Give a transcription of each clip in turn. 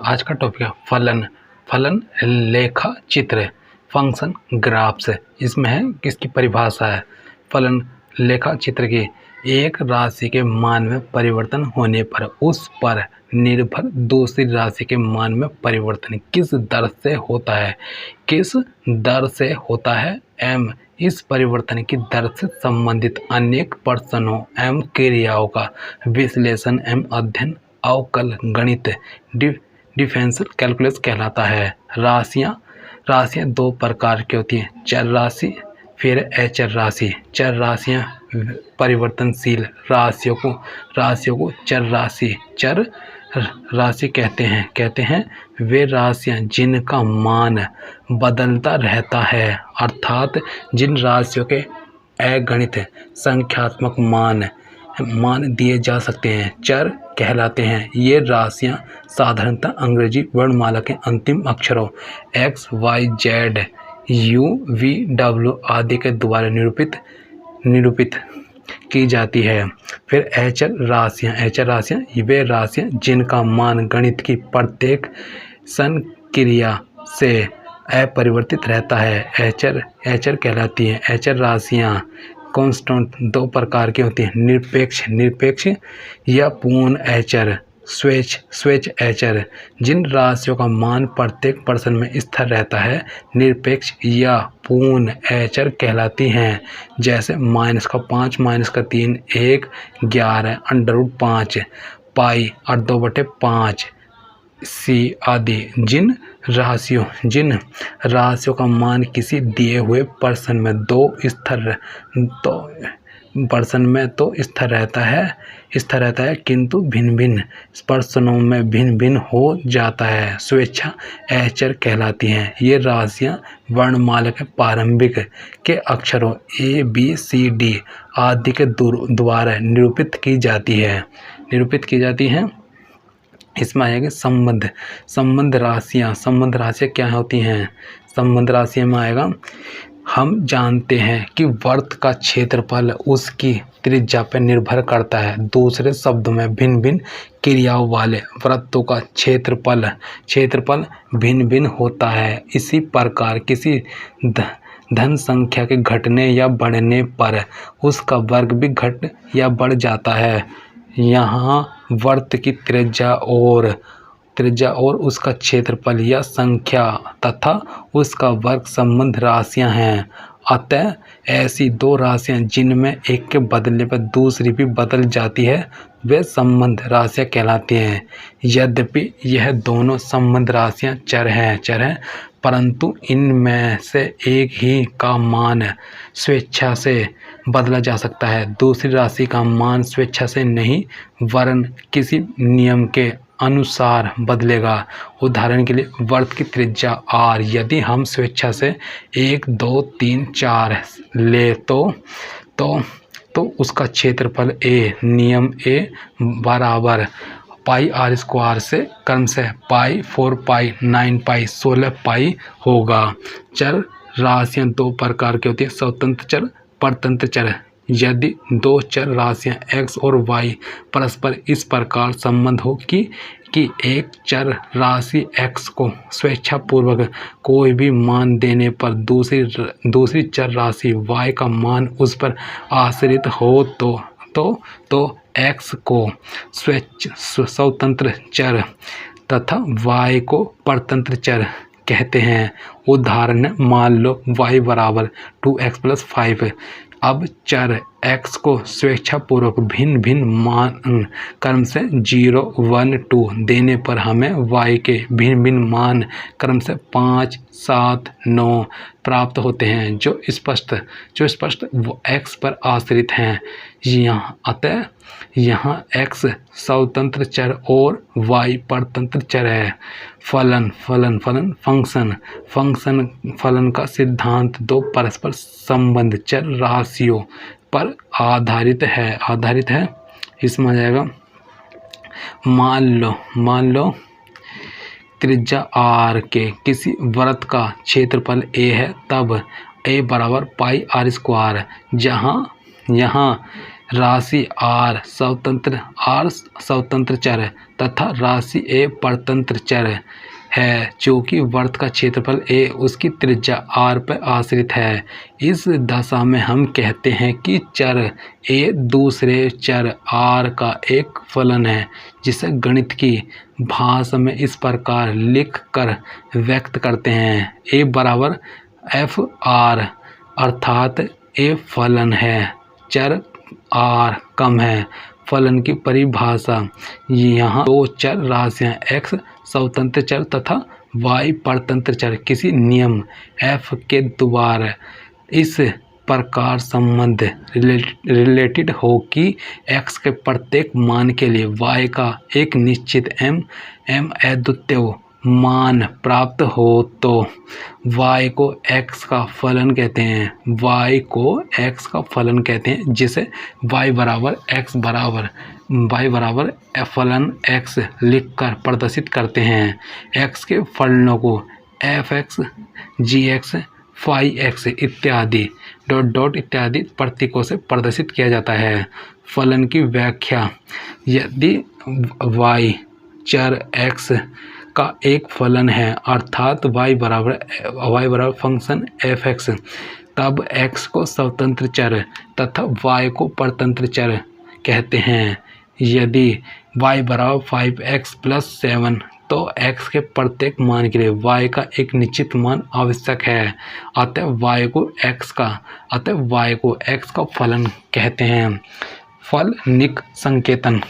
आज का टॉपिक है फलन। फलन लेखा चित्र, फंक्शन ग्राफ्स। इसमें है किसकी परिभाषा है। फलन लेखा चित्र की एक राशि के मान में परिवर्तन होने पर उस पर निर्भर दूसरी राशि के मान में परिवर्तन किस दर से होता है। किस दर से होता है। एम इस परिवर्तन की दर से संबंधित अनेक प्रश्नों एवं क्रियाओं का विश्लेषण एवं अध्ययन अवकल गणित डिफरेंशियल कैलकुलस कहलाता है। राशियाँ दो प्रकार की होती हैं, चर राशि फिर अचर राशि। चर राशियाँ परिवर्तनशील राशियों को चर राशि कहते हैं वे राशियाँ जिनका मान बदलता रहता है, अर्थात जिन राशियों के अगणित संख्यात्मक मान दिए जा सकते हैं चर कहलाते हैं। ये राशियाँ साधारणतः अंग्रेजी वर्णमाला के अंतिम अक्षरों x, y, z, u, v, w आदि के द्वारा निरूपित की जाती है। फिर अचर राशियाँ वे राशियाँ जिनका मान गणित की प्रत्येक संक्रिया से अपरिवर्तित रहता है अचर कहलाती हैं। अचर राशियाँ कांस्टेंट दो प्रकार की होती हैं, निरपेक्ष या पूर्ण अचर। स्वेच्छ अचर जिन राशियों का मान प्रत्येक प्रश्न में स्थिर रहता है निरपेक्ष या पूर्ण अचर कहलाती हैं, जैसे -5, -3, 1, 11, √5, पाई और 2/5 सी आदि। जिन राशियों का मान किसी दिए हुए प्रश्न में स्थिर रहता है किंतु भिन्न प्रश्नों में भिन्न हो जाता है, स्वेच्छा अचर कहलाती हैं। ये राशियाँ वर्णमाला के प्रारंभिक के अक्षरों A, B, C, D आदि के द्वारा निरूपित की जाती हैं। इसमें आएगा संबंध राशियाँ क्या होती हैं। संबंध राशियाँ में आएगा, हम जानते हैं कि वृत्त का क्षेत्रफल उसकी त्रिज्या पर निर्भर करता है। दूसरे शब्दों में भिन्न क्रियाओं वाले वृत्तों का क्षेत्रफल भिन्न होता है। इसी प्रकार किसी धन संख्या के घटने या बढ़ने पर उसका वर्ग भी घट या बढ़ जाता है। यहाँ वृत्त की त्रिज्या और उसका क्षेत्रफल या संख्या तथा उसका वर्ग संबंध राशियाँ हैं। अतः ऐसी दो राशियाँ जिनमें एक के बदलने पर दूसरी भी बदल जाती है वे संबंध राशियाँ कहलाती हैं। यद्यपि यह दोनों संबंध राशियाँ चर हैं, परंतु इनमें से एक ही का मान स्वेच्छा से बदला जा सकता है, दूसरी राशि का मान स्वेच्छा से नहीं वरन किसी नियम के अनुसार बदलेगा। उदाहरण के लिए वृत्त की त्रिज्या r यदि हम स्वेच्छा से 1, 2, 3, 4 ले तो उसका क्षेत्रफल a, नियम a बराबर पाई r² से क्रमशः पाई, 4 पाई, 9 पाई, 16 पाई होगा। चर राशियाँ दो प्रकार की होती है, स्वतंत्र चर, परतंत्र चर। यदि दो चर राशियाँ x और y परस्पर इस प्रकार संबंध हो कि एक चर राशि x को स्वेच्छापूर्वक कोई भी मान देने पर दूसरी चर राशि y का मान उस पर आश्रित हो तो x को स्वतंत्र चर तथा y को परतंत्र चर कहते हैं। उदाहरण मान लो y बराबर 2x + 5। अब चर x को स्वेच्छापूर्वक भिन्न मान क्रम से 0, 1, 2 देने पर हमें y के भिन्न मान क्रम से 5, 7, 9 प्राप्त होते हैं जो स्पष्ट x पर आश्रित हैं। अतः यहाँ x स्वतंत्र चर और y परतंत्र चर है। फलन का सिद्धांत दो परस्पर संबंध चर राशियों पर आधारित है। इसमें आ जाएगा, मान लो त्रिज्या r के किसी वृत्त का क्षेत्रफल a है, तब a बराबर पाई r²। यहाँ राशि आर स्वतंत्र चर तथा राशि ए परतंत्र चर है, चूँकि वृत्त का क्षेत्रफल ए उसकी त्रिज्या आर पर आश्रित है। इस दशा में हम कहते हैं कि चर ए दूसरे चर आर का एक फलन है, जिसे गणित की भाषा में इस प्रकार लिख कर व्यक्त करते हैं। ए बराबर एफ आर, अर्थात ए फलन है, चर आर कम है। फलन की परिभाषा, यहाँ दो चर राशियाँ x स्वतंत्र चर तथा y परतंत्र चर किसी नियम f के द्वारा इस प्रकार संबंध रिलेटेड हो कि x के प्रत्येक मान के लिए y का एक निश्चित m अद्वितीय मान प्राप्त हो तो y को x का फलन कहते हैं, y को x का फलन कहते हैं, जिसे y बराबर फलन x लिखकर प्रदर्शित करते हैं। x के फलनों को fx, gx, phi-x इत्यादि इत्यादि प्रतीकों से प्रदर्शित किया जाता है। फलन की व्याख्या, यदि y चर x का एक फलन है, अर्थात y बराबर फंक्शन fx, तब x को स्वतंत्र चर तथा y को परतंत्र चर कहते हैं। यदि y बराबर 5x + 7 तो x के प्रत्येक मान के लिए y का एक निश्चित मान आवश्यक है, अतः y को x का फलन कहते हैं। फलनिक संकेतन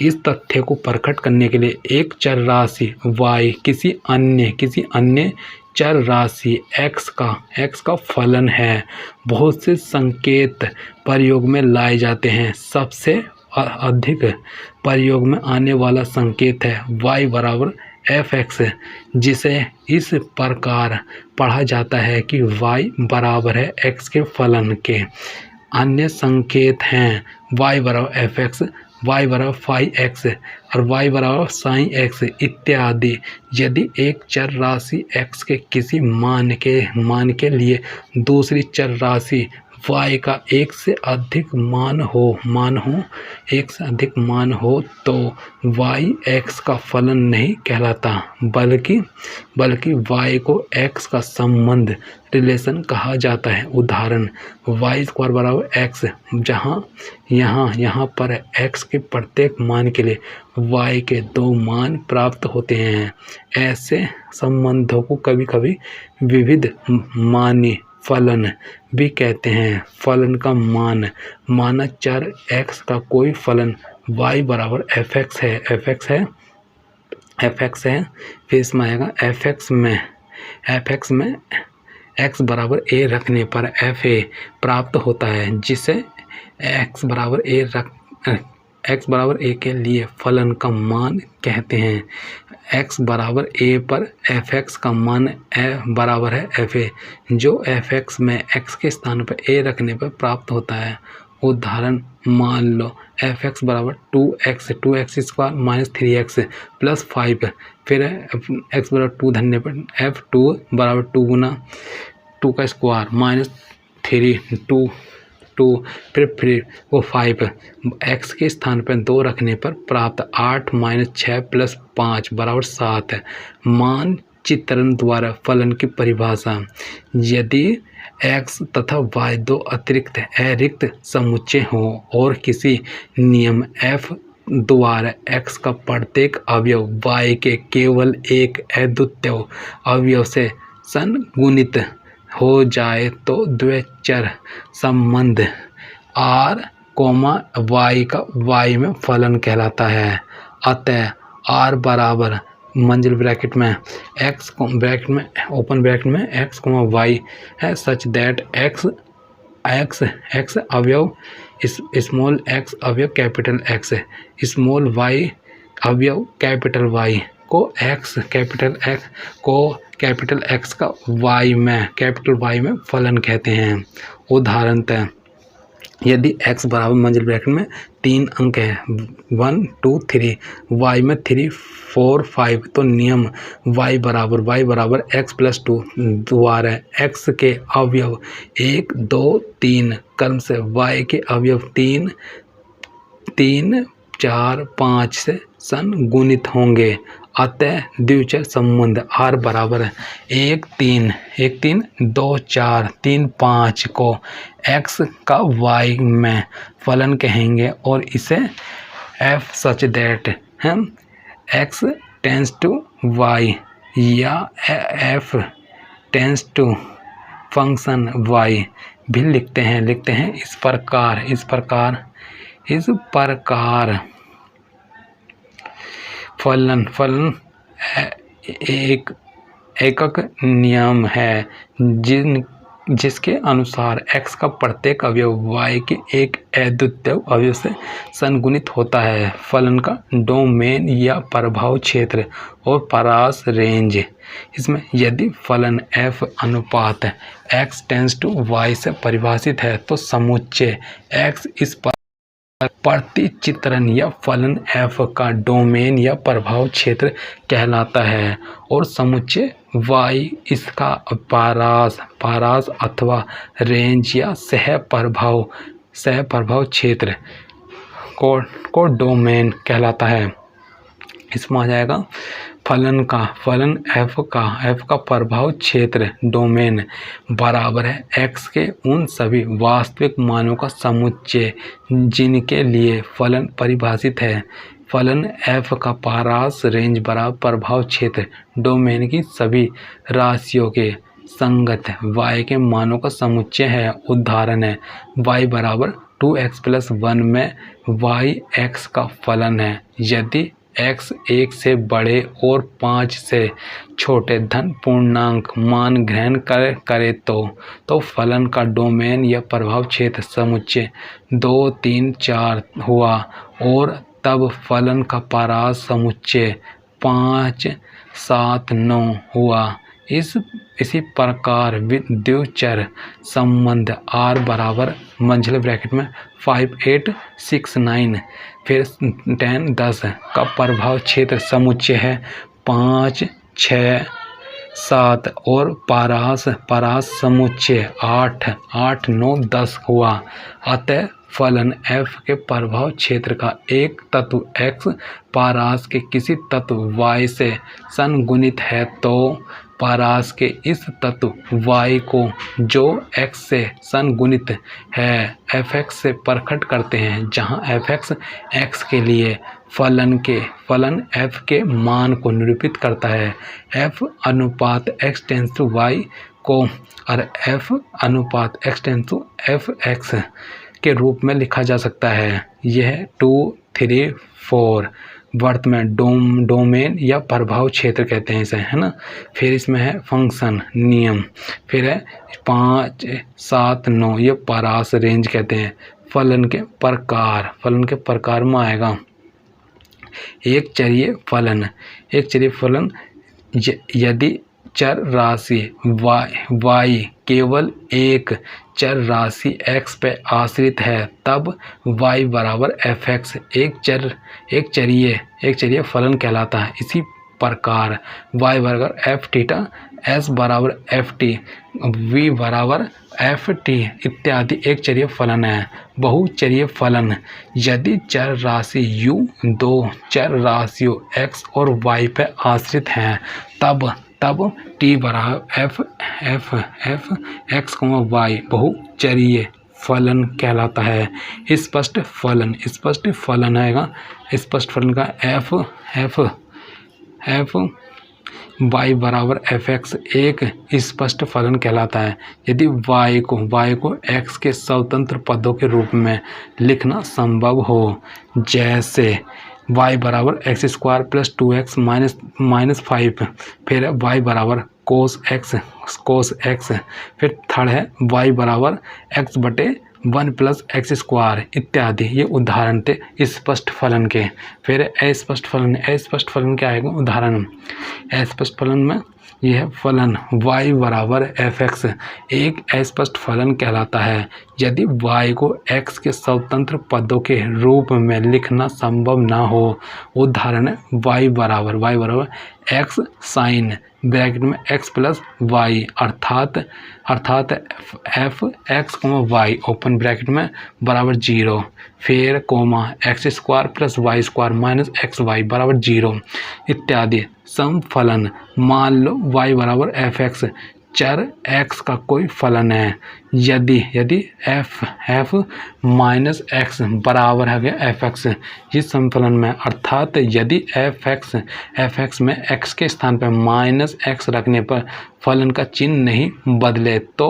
इस तथ्य को प्रकट करने के लिए एक चर राशि y किसी अन्य चर राशि x का फलन है। बहुत से संकेत प्रयोग में लाए जाते हैं। सबसे अधिक प्रयोग में आने वाला संकेत है y बराबर fx, जिसे इस प्रकार पढ़ा जाता है कि y बराबर है x के फलन के। अन्य संकेत हैं y बराबर fx, y बराबर phi-x और y बराबर sin-x इत्यादि। यदि एक चर राशि x के किसी मान के लिए दूसरी चर राशि y का एक से अधिक मान हो तो y x का फलन नहीं कहलाता, बल्कि y को x का संबंध रिलेशन कहा जाता है। उदाहरण y² बराबर x, जहाँ यहाँ पर x के प्रत्येक मान के लिए y के दो मान प्राप्त होते हैं। ऐसे संबंधों को कभी कभी विविध मानी फलन भी कहते हैं। फलन का मान, माना चर x का कोई फलन y बराबर fx है, फिर इसमें आएगा fx में x बराबर a रखने पर fa प्राप्त होता है, जिसे x बराबर a के लिए फलन का मान कहते हैं। x बराबर a पर fx का मान बराबर है fa, जो fx में x के स्थान पर a रखने पर प्राप्त होता है। उदाहरण, मान लो fx बराबर 2x स्क्वायर - 3x + 5, फिर x बराबर 2 धरने पर f2 बराबर 2 गुना 2 का स्क्वायर -3 2 फिर वो 5, x के स्थान पर 2 रखने पर प्राप्त 8 - 6 + 5 बराबर 7। मानचित्रण द्वारा फलन की परिभाषा, यदि x तथा y दो अरिक्त समुच्चय हों और किसी नियम f द्वारा x का प्रत्येक अवयव y के केवल एक अद्वितीय अवयव से संगुणित हो जाए तो द्विचर संबंध r, y का y में फलन कहलाता है। अतः r बराबर मंजिल ब्रैकेट में x ओपन ब्रैकेट में x, y है सच दैट x अवयव स्मॉल x अवयव कैपिटल X, स्मॉल y अवयव कैपिटल Y को कैपिटल X का कैपिटल Y में फलन कहते हैं। उदाहरणतः यदि x बराबर मंजिल ब्रैकेट में 3 अंक हैं 1 2 3, y में 3 4 5। तो नियम y बराबर x+2 द्वारा x के अवयव 1 2 3 क्रम से y के अवयव 3 3 4 5 से संगुणित होंगे। अतः द्विचर संबंध r बराबर 1 3 2 4 3 5 को x का y में फलन कहेंगे और इसे f सच दैट हम x टेंस टू y या f tends to function y भी लिखते हैं इस प्रकार फलन एक एकक नियम है जिसके अनुसार x का प्रत्येक अवयव y के एक अद्वितीय अवयव से संगुणित होता है। फलन का डोमेन या प्रभाव क्षेत्र और परास रेंज। इसमें यदि फलन f अनुपात x टेंस टू y से परिभाषित है तो समुच्चय x इस प्रतिचित्रण या फलन f का डोमेन या प्रभाव क्षेत्र कहलाता है और समुच्चय y इसका पारास अथवा रेंज या सह प्रभाव क्षेत्र को डोमेन कहलाता है। इसमें आ जाएगा फलन f का प्रभाव क्षेत्र डोमेन बराबर है x के उन सभी वास्तविक मानों का समुच्चय जिनके लिए फलन परिभाषित है। फलन f का पारास रेंज बराबर प्रभाव क्षेत्र डोमेन की सभी राशियों के संगत y के मानों का समुच्चय है। उदाहरण है y बराबर 2x+1 में y x का फलन है। यदि x 1 से बड़े और 5 से छोटे धन पूर्णांक मान ग्रहण करे तो फलन का डोमेन या प्रभाव क्षेत्र समुच्चय 2 3 4 हुआ और तब फलन का पारास समुच्चय 5 7 9 हुआ। इसी प्रकार द्विचर संबंध r बराबर मंझले ब्रैकेट में 5 8 6 9 फिर 10 10 का प्रभाव क्षेत्र समुच्चय है 5 6 7 और पारास समुच्चय 8 8 9 10 हुआ। अतः फलन f के प्रभाव क्षेत्र का एक तत्व x पारास के किसी तत्व y से संगुणित है तो पारास के इस तत्व y को जो x से संगुणित है fx से प्रकट करते हैं, जहां fx x के लिए फलन f के मान को निरूपित करता है। f अनुपात x टेंस टू y को और f अनुपात x टेंस टू fx के रूप में लिखा जा सकता है। यह 2 3 4 वर्त में डोमेन या प्रभाव क्षेत्र कहते हैं इसे, है ना। फिर इसमें है फंक्शन नियम, फिर है 5 7 9 ये पारास रेंज कहते हैं। फलन के प्रकार में आएगा एक चरीय फलन यदि चर राशि y केवल एक चर राशि x पे आश्रित है तब y बराबर fx एक चरीय फलन कहलाता है। इसी प्रकार y बराबर f थीटा, s बराबर ft, v बराबर ft इत्यादि एक चरीय फलन है। बहुचरीय फलन यदि चर राशि u दो चर राशियों x और y पे आश्रित हैं तब t बराबर f x, y बहुचरीय फलन कहलाता है। स्पष्ट फलन आएगा। स्पष्ट फलन का f y बराबर fx एक स्पष्ट फलन कहलाता है। यदि y को x के स्वतंत्र पदों के रूप में लिखना संभव हो, जैसे y बराबर x² + 2x माइनस 5, फिर y बराबर cos x, फिर थर्ड है y बराबर x/1 + x² इत्यादि। ये उदाहरण थे स्पष्ट फलन के। फिर अस्पष्ट फलन क्या आएगा उदाहरण। अस्पष्ट फलन में यह फलन y बराबर fx एक अस्पष्ट फलन कहलाता है यदि y को x के स्वतंत्र पदों के रूप में लिखना संभव ना हो। उदाहरण y बराबर x साइन ब्रैकेट में x प्लस y अर्थात f x y open bracket में बराबर 0, फिर comma x square plus y square minus x y बराबर 0 इत्यादि। सम फलन मान लो y बराबर एफ एक्स चर x का कोई फलन है यदि f माइनस एक्स बराबर है एफ एक्स इस समफलन में, अर्थात यदि एफ एक्स में x के स्थान पर माइनस एक्स रखने पर फलन का चिन्ह नहीं बदले तो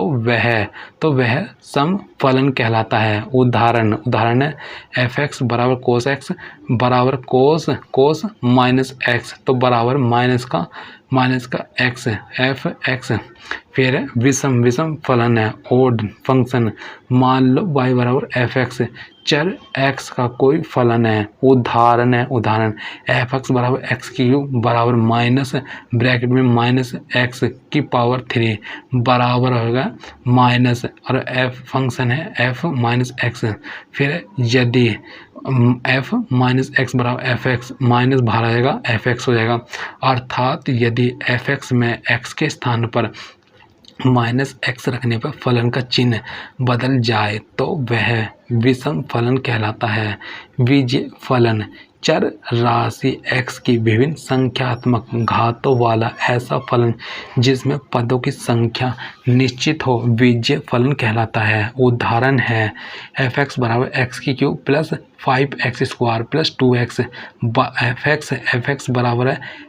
वह समफलन कहलाता है। उदाहरण है एफ एक्स बराबर कोस एक्स बराबर कोस माइनस एक्स तो बराबर माइनस का एक्स एफ एक्स। फिर विषम फलन है ओड फंक्शन मान लो y बराबर एफ एक्स चर x का कोई फलन है। उदाहरण एफ एक्स बराबर एक्स क्यूब बराबर माइनस ब्रैकेट में माइनस एक्स की पावर 3 बराबर होगा माइनस और एफ फंक्शन है एफ माइनस एक्स। फिर यदि एफ माइनस एक्स बराबर एफ एक्स माइनस बाहर आएगा एफ एक्स हो जाएगा, अर्थात यदि एफ एक्स में एक्स के स्थान पर माइनस एक्स रखने पर फलन का चिन्ह बदल जाए तो वह विषम फलन कहलाता है। बीजीय फलन चर राशि x की विभिन्न संख्यात्मक घातों वाला ऐसा फलन जिसमें पदों की संख्या निश्चित हो बीजीय फलन कहलाता है। उदाहरण है एफ एक्स बराबर एक्स की cube plus 5x square plus 2x F x बराबर है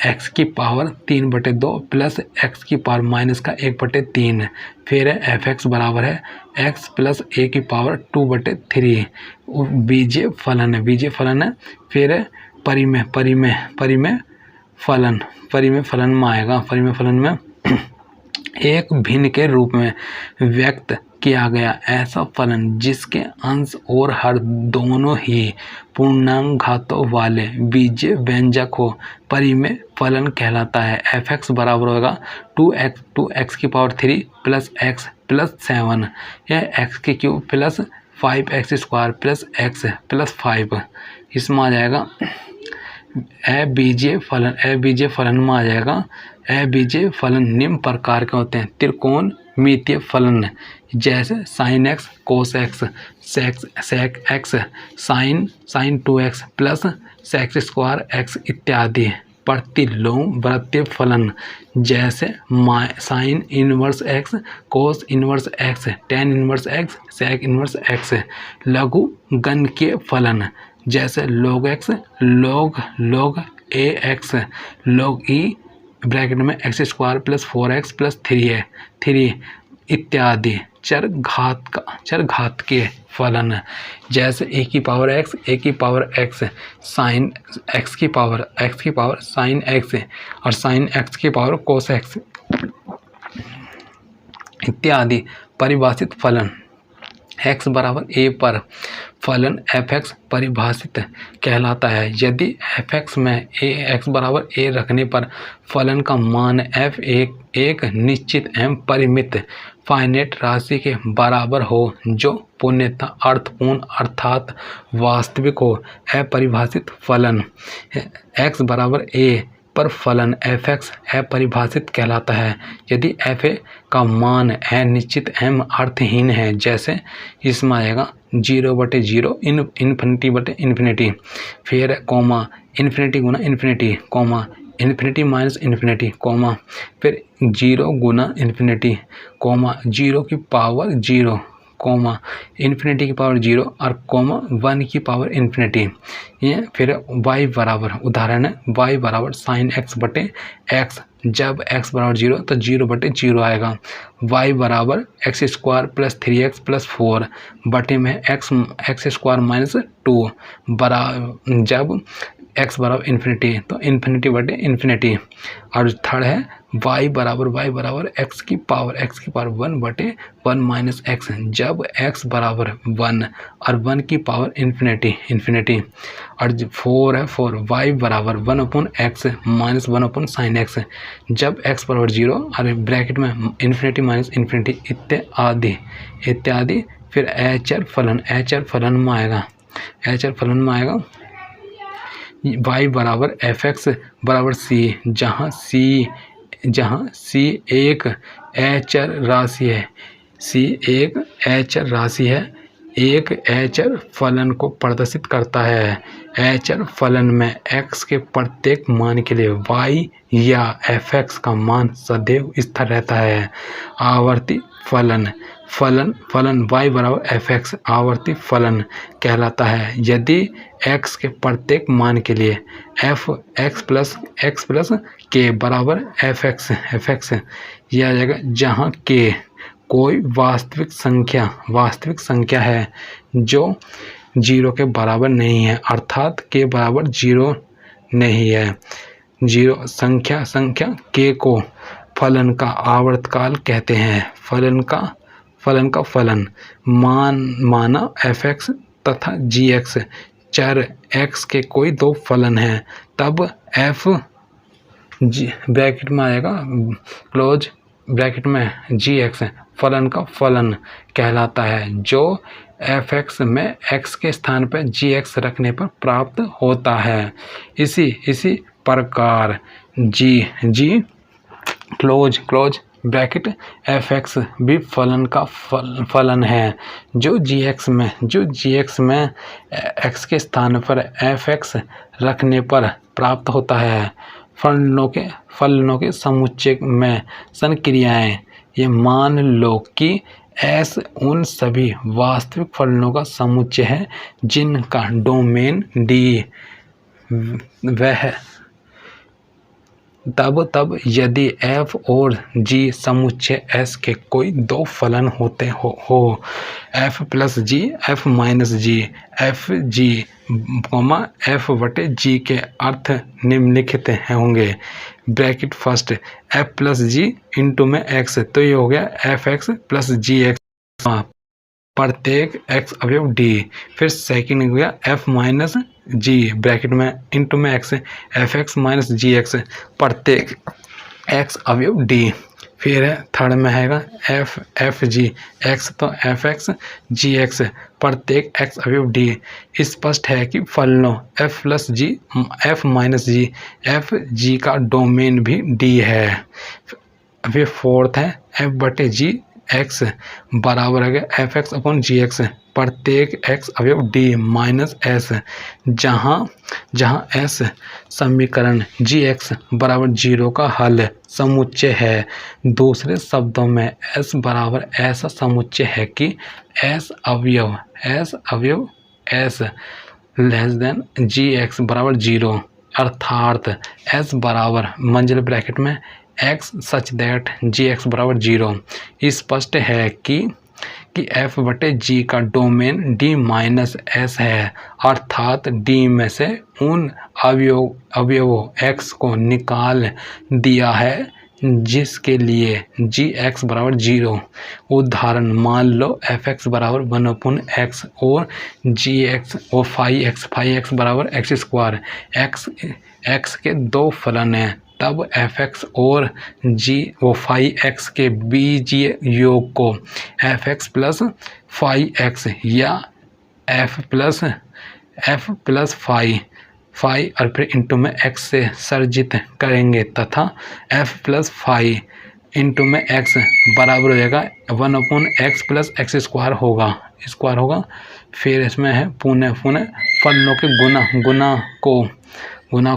एक्स की पावर 3/2 प्लस एक्स की पावर माइनस का 1/3। फिर एफ एक्स बराबर है एक्स प्लस ए की पावर 2/3 बीजीय फलन है। फिर परिमेय फलन में आएगा। परिमेय फलन में एक भिन्न के रूप में व्यक्त किया गया ऐसा फलन जिसके अंश और हर दोनों ही पूर्णांक घातों वाले बीजीय व्यंजक हो परिमेय फलन कहलाता है। एफ एक्स बराबर होगा 2x की पावर 3 प्लस एक्स प्लस 7 यह एक्स की cube plus 5x square plus x plus 5 इसमें आ जाएगा। बीजीय फलन में आ जाएगा। बीजीय फलन निम्न प्रकार के होते हैं त्रिकोणमितीय फलन जैसे sine x cos x sec x sine 2x plus sec square x इत्यादि। प्रतिलोमवर्तीय फलन जैसे sine inverse x cos inverse x tan inverse x sec inverse x. लघुगणकीय फलन जैसे log x log a x log e bracket में x square plus 4x plus 3 इत्यादि। चर घात के फलन जैसे ए की पावर x साइन x की पावर साइन x और साइन x की पावर कोस x इत्यादि। परिभाषित फलन x बराबर a पर फलन एफ एक्स परिभाषित कहलाता है यदि एफ एक्स में x बराबर a रखने पर फलन का मान f एक निश्चित एवं परिमित फाइनेट राशि के बराबर हो जो पूर्णतः अर्थपूर्ण अर्थात वास्तविक हो। अपरिभाषित फलन x बराबर a पर फलन एफ एक्स अपरिभाषित कहलाता है यदि एफ ए का मान अनिश्चित एवं अर्थहीन है। जैसे इसमें आएगा 0/0 इन्फिनिटी फिर कोमा इन्फिनिटी गुना infinity comma infinity minus infinity comma फिर 0 गुना इन्फिनिटी कोमा 0 की पावर 0 कोमा इन्फिनिटी की पावर 0 और कोमा 1 की पावर इन्फिनिटी। ये फिर y बराबर उदाहरण है y बराबर साइन x बटे x जब x बराबर 0 तो 0/0 आएगा। y बराबर x square plus 3x plus 4 बटे में एक्स स्क्वायर माइनस 2 बराबर जब x बराबर इन्फिनिटी तो इन्फिनिटी बटे इन्फिनिटी। और थर्ड है y बराबर x की पावर 1/1 माइनस एक्स। जब x बराबर 1 और 1 की पावर इन्फिनिटी और 4 है 4, y बराबर 1/x माइनस 1/sin x। जब x बराबर 0 और ब्रैकेट में इन्फिनिटी माइनस इन्फिनिटी इत्यादि फिर एचर फलन में आएगा y बराबर fx बराबर c, जहाँ c एक अचर राशि है, एक अचर फलन को प्रदर्शित करता है। अचर फलन में x के प्रत्येक मान के लिए y या fx का मान सदैव स्थिर रहता है। आवर्ती फलन y बराबर fx आवर्ती फलन कहलाता है यदि x के प्रत्येक मान के लिए x प्लस k बराबर fx यह जाएगा, जहाँ k कोई वास्तविक संख्या है जो 0 के बराबर नहीं है, अर्थात k बराबर 0 नहीं है। 0 संख्या k को फलन का आवर्तकाल कहते हैं। फलन का फलन माना fx तथा gx चर x के कोई दो फलन हैं, तब f ब्रैकेट में आएगा क्लोज ब्रैकेट में gx फलन का फलन कहलाता है, जो fx में x के स्थान पर gx रखने पर प्राप्त होता है। इसी प्रकार g क्लोज ब्रैकेट fx भी फलन का फलन है, जो gx में x के स्थान पर fx रखने पर प्राप्त होता है। फलनों के समुच्चय में संक्रियाएं, ये मान लो कि S उन सभी वास्तविक फलनों का समुच्चय है जिनका डोमेन D वह तब यदि f और g समुच्चय S के कोई दो फलन होते हो f plus g f minus g f g f बटे g के अर्थ निम्नलिखित होंगे। ब्रैकेट फर्स्ट f प्लस जी इंटू में x, तो ये हो गया एफ एक्स प्लस जी एक्स प्रत्येक x अवयव d। फिर सेकंड हो गया f माइनस जी ब्रैकेट में इंटू में x एफ एक्स माइनस जी एक्स प्रत्येक x अवयव d। फिर थर्ड में आएगा एफ जी एक्स, तो एफ एक्स जी एक्स प्रत्येक x अवयव d। स्पष्ट है कि फलनों f प्लस जी f माइनस जी f g का डोमेन भी d है। फिर फोर्थ है f बटे जी एक्स बराबर है एफ एक्स अपॉन जी एक्स प्रत्येक x अवयव d माइनस s, जहाँ s समीकरण gx बराबर 0 का हल समुच्चय है। दूसरे शब्दों में s बराबर ऐसा समुच्चय है कि s अवयव s लेस देन gx बराबर 0, अर्थात s बराबर मंजिल ब्रैकेट में x सच दैट gx बराबर 0। स्पष्ट है कि f बटे g का डोमेन d माइनस s है, अर्थात d में से उन अवयवों x को निकाल दिया है जिसके लिए gx बराबर 0। उदाहरण मान लो fx बराबर 1/x और gx और 5x बराबर x स्क्वायर। x के दो फलन हैं, तब fx और g व 5x के बीजीय योग को fx प्लस 5x या f प्लस 5 और फिर इंटू में x से सर्जित करेंगे तथा f प्लस 5 इंटू में x बराबर हो जाएगा 1/x प्लस x स्क्वायर होगा। फिर इसमें है पुनः फलनों के गुना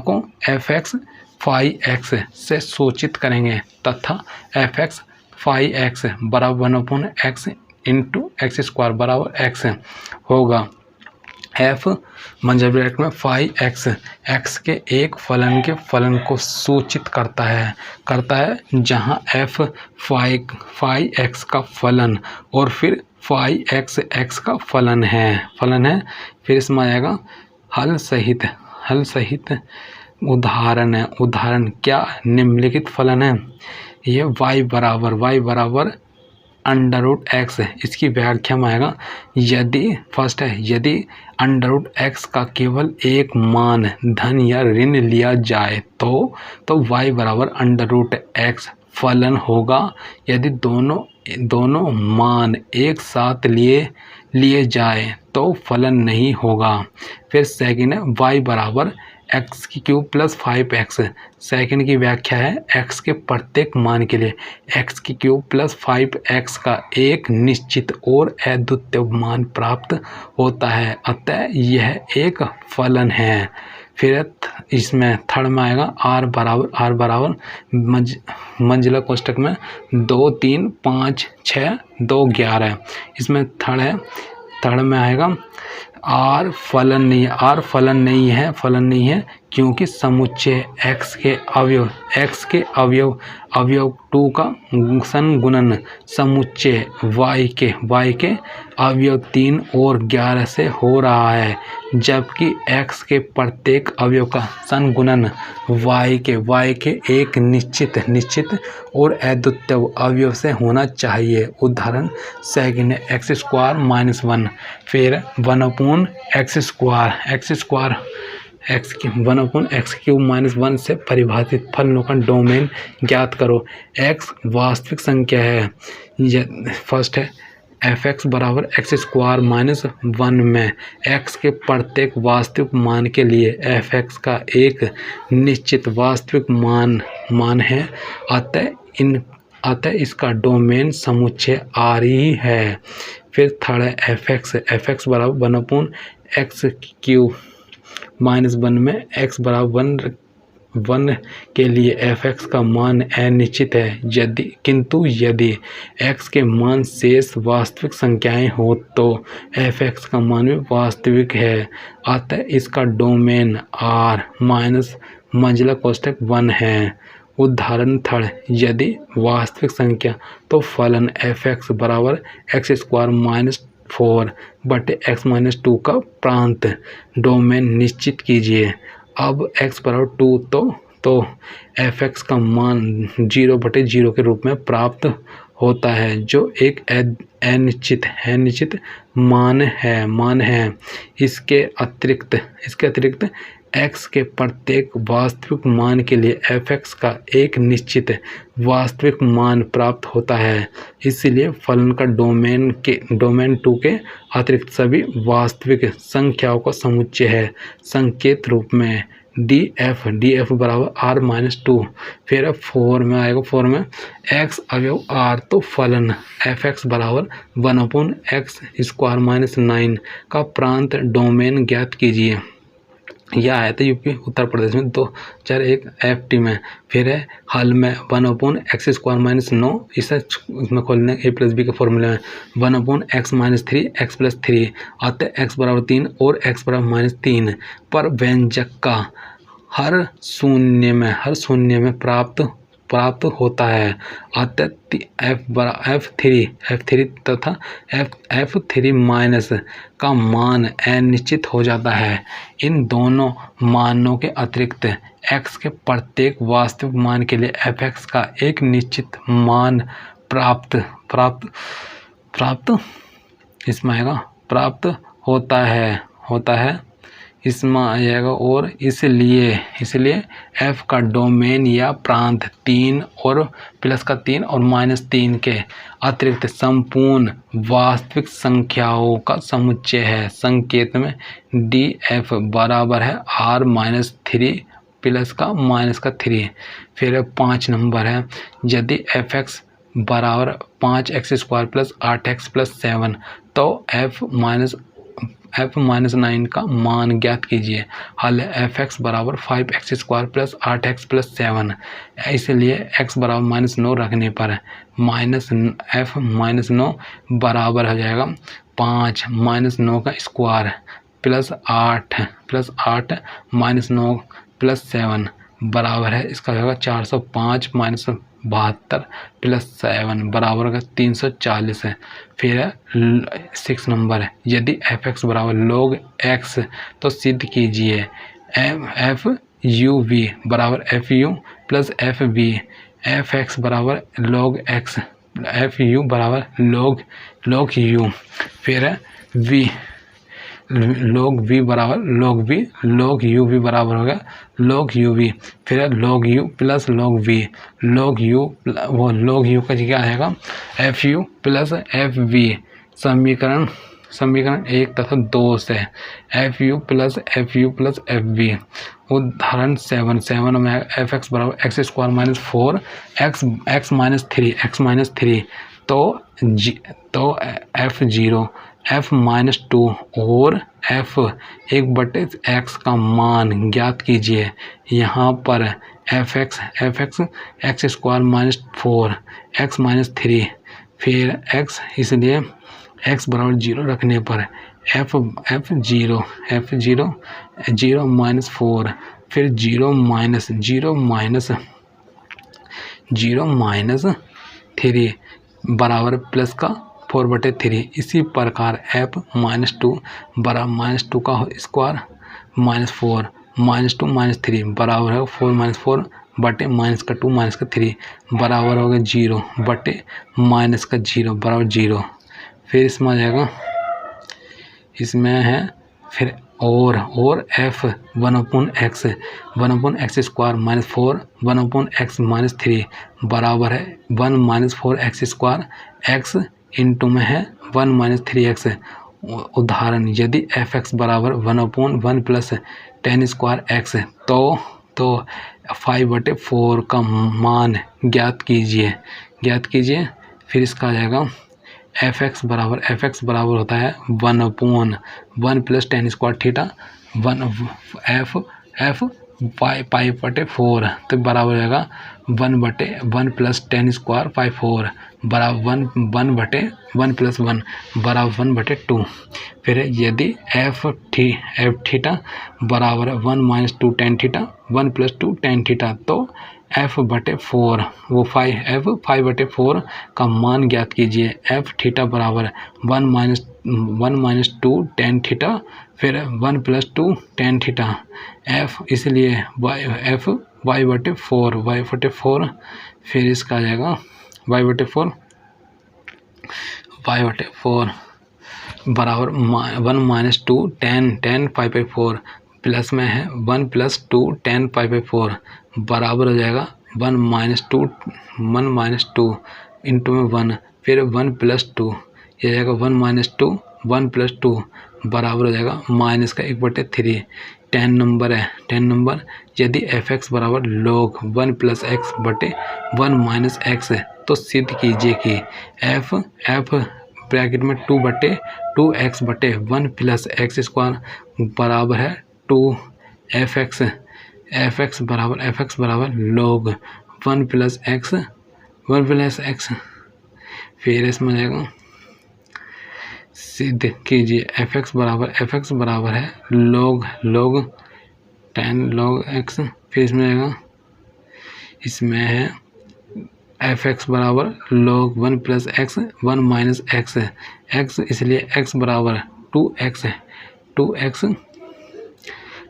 को fx 5x से सूचित करेंगे तथा fx 5x बराबर 1/x इंटू x स्क्वायर बराबर x होगा। f मंझल ब्रैकेट में 5x x के एक फलन के फलन को सूचित करता है जहां f 5x का फलन और फिर 5x x का फलन है। फिर इसमें आएगा हल सहित उदाहरण है। उदाहरण क्या निम्नलिखित फलन है। ये y बराबर अंडर रूट एक्स है। इसकी व्याख्या में आएगा यदि फर्स्ट है यदि अंडर रूट एक्स का केवल एक मान धन या ऋण लिया जाए तो y बराबर अंडर रूट एक्स फलन होगा। यदि दोनों मान एक साथ लिए जाए तो फलन नहीं होगा। फिर सेकंड है y बराबर एक्स की क्यूब प्लस 5x। सेकंड की व्याख्या है x के प्रत्येक मान के लिए एक्स की क्यूब प्लस 5x का एक निश्चित और अद्वितीय मान प्राप्त होता है, अतः यह एक फलन है। फिर इसमें थर्ड में आएगा r बराबर मंजिला कोष्टक में 2 3 5 6 2 11। इसमें थर्ड में आएगा आर फलन नहीं है क्योंकि समुच्चय x के अवयव 2 का संगुणन समुच्चय y के अवयव 3 और 11 से हो रहा है, जबकि x के प्रत्येक अवयव का संगुणन y के एक निश्चित और अद्वितीय अवयव से होना चाहिए। उदाहरण सेकंड है एक्स स्क्वायर माइनस 1। फिर 1/x क्यूब माइनस 1 से परिभाषित फलनों का डोमेन ज्ञात करो। x वास्तविक संख्या है। फर्स्ट है f(x) बराबर एक्स स्क्वायर माइनस 1 में x के प्रत्येक वास्तविक मान के लिए f(x) का एक निश्चित वास्तविक मान है, अतः इसका डोमेन समुच्चय R ही है। फिर थर्ड है f(x) बराबर 1/x क्यूब माइनस 1 में x बराबर 1 के लिए f(x) का मान अनिश्चित है, किंतु यदि x के मान शेष वास्तविक संख्याएं हो तो f(x) का मान भी वास्तविक है, अतः इसका डोमेन R माइनस मंजिला कोष्टक 1 है। उदाहरण थर्ड यदि वास्तविक संख्या तो फलन f(x) बराबर एक्स स्क्वायर माइनस 4 बटे x माइनस 2 का प्रांत डोमेन निश्चित कीजिए। अब x बराबर 2 तो f(x) का मान 0/0 के रूप में प्राप्त होता है, जो एक अनिश्चित मान है। इसके अतिरिक्त x के प्रत्येक वास्तविक मान के लिए f(x) का एक निश्चित वास्तविक मान प्राप्त होता है। इसलिए फलन का डोमेन 2 के अतिरिक्त सभी वास्तविक संख्याओं का समुच्चय है। संकेत रूप में df बराबर r माइनस 2। फिर 4 में आएगा 4 में x अवयव r, तो फलन f(x) बराबर 1/x स्क्वायर माइनस 9 का प्रांत डोमेन ज्ञात कीजिए। यह आया था यूपी उत्तर प्रदेश में 2001 FT में। फिर है हल में 1/x स्क्वायर माइनस 9, इसमें खोलने a+b के फॉर्मूले में 1/x माइनस 3 x प्लस 3, अतः x बराबर 3 और x बराबर माइनस 3 पर व्यंजक का हर शून्य में प्राप्त होता है, अतः f3 तथा f3 माइनस का मान अनिश्चित हो जाता है। इन दोनों मानों के अतिरिक्त x के प्रत्येक वास्तविक मान के लिए f(x) का एक निश्चित मान प्राप्त होता है इसमें आ जाएगा। और इसलिए f का डोमेन या प्रांत 3 और प्लस का 3 और माइनस 3 के अतिरिक्त संपूर्ण वास्तविक संख्याओं का समुच्चय है। संकेत में df बराबर है r माइनस 3 प्लस का माइनस का 3। फिर 5 नंबर है यदि f(x) बराबर 5x square plus 8x plus 7 तो f माइनस 9 का मान ज्ञात कीजिए। हल f(x) बराबर 5x square plus 8x plus 7, इसलिए x बराबर माइनस 9 रखने पर f माइनस 9 बराबर हो जाएगा 5 माइनस 9 का स्क्वायर प्लस 8 माइनस 9 प्लस 7 बराबर है, इसका होगा 405 माइनस 72 प्लस 7 बराबर होगा 340 है। फिर 6 नंबर है यदि f(x) बराबर log x तो सिद्ध कीजिए f यू वी बराबर f u plus f v, f x बराबर लॉग एक्स, एफ यू बराबर लॉग यू, फिर है वी लॉग वी बराबर log v, log u v बराबर हो गया लॉग यू वी, फिर है log u plus log v, log u वो लॉग यू का क्या आएगा f u plus f v, समीकरण 1 तथा 2 से f u plus f v. उदाहरण 7 में एफ एक्स बराबर x square minus 4 x minus three तो एफ 0 एफ माइनस 2 और एफ 1/x का मान ज्ञात कीजिए। यहाँ पर F x x square minus 4 x minus 3 फिर एक्स, इसलिए एक्स बराबर 0 रखने पर एफ 0 माइनस 4 फिर 0 माइनस 3 बराबर प्लस का 4/3। इसी प्रकार एफ -2 बराबर -2 का स्क्वायर माइनस 4 -2 -3 बराबर है 4 - 4 बटे माइनस का 2 माइनस का 3 बराबर हो गया 0 बटे माइनस का 0 बराबर 0। फिर इसमें आ जाएगा, इसमें है फिर और F 1/x square minus 4 1/x minus 3 बराबर है 1 - 4x स्क्वायर x इंटू में है 1 - 3x। उदाहरण यदि एफ एक्स बराबर 1/1 प्लस tan स्क्वायर x तो 5/4 का मान ज्ञात कीजिए। फिर इसका आ जाएगा एफ एक्स बराबर होता है 1/1 प्लस tan स्क्वायर थीटा 1 5/4 तो बराबर हो जाएगा 1/1 प्लस tan स्क्वायर 5/4 बराबर 1/1 प्लस 1 बराबर 1/2। फिर यदि एफ थीटा बराबर 1 - 2 tan थीटा 1 + 2 tan थीटा तो f/4 वो 5/4 का मान ज्ञात कीजिए। एफ थीटा बराबर 1 - 2 tan थीटा फिर 1 + 2 tan थीटा एफ, इसलिए एफ y/4 फिर इसका आ जाएगा y/4 बराबर 1 - 2 tan 5/4 प्लस में है 1 + 2 tan 5/4 बराबर हो जाएगा 1 - 2 इंटू में 1 फिर 1 + 2 ये जाएगा 1 - 2 1 + 2 बराबर हो जाएगा माइनस का 1/3। 10 नंबर यदि एफ एक्स बराबर log 1 + x बटे 1 - x तो सिद्ध कीजिए कि एफ ब्रैकेट में 2/2x बटे 1 + x स्क्वायर बराबर है 2 एफ एक्स बराबर log 1 + x। फिर इसमें जाएगा सिद्ध कीजिए एफ एक्स बराबर है log 10 log x। फिर इसमें आएगा, इसमें है एफ एक्स बराबर log 1 + x 1 - x इसलिए x बराबर 2x है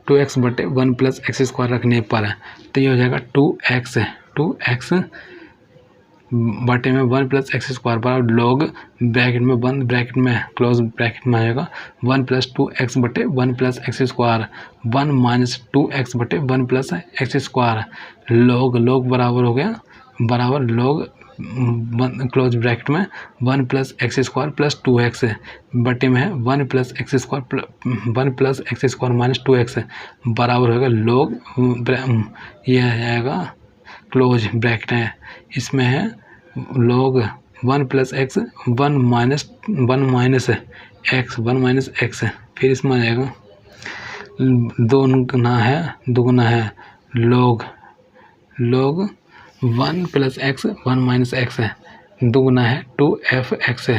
2x बटे 1 + x स्क्वायर रखने पर तो ये हो जाएगा 2x बटे में 1 + x स्क्वायर बराबर log ब्रैकेट में 1 ब्रैकेट में क्लोज ब्रैकेट में आएगा 1 + 2x बटे 1 + x स्क्वायर 1 - 2x बटे 1 + x स्क्वायर log बराबर हो गया बराबर log क्लोज ब्रैकेट में 1 + x स्क्वायर प्लस 2x बटे में है 1 + x स्क्वायर माइनस 2x बराबर होगा log ये आएगा क्लोज ब्रैकेट है, इसमें है log 1 + x 1 - x। फिर इसमें आ जाएगा दुगना है log 1 + x 1 - x दुगना है 2f(x)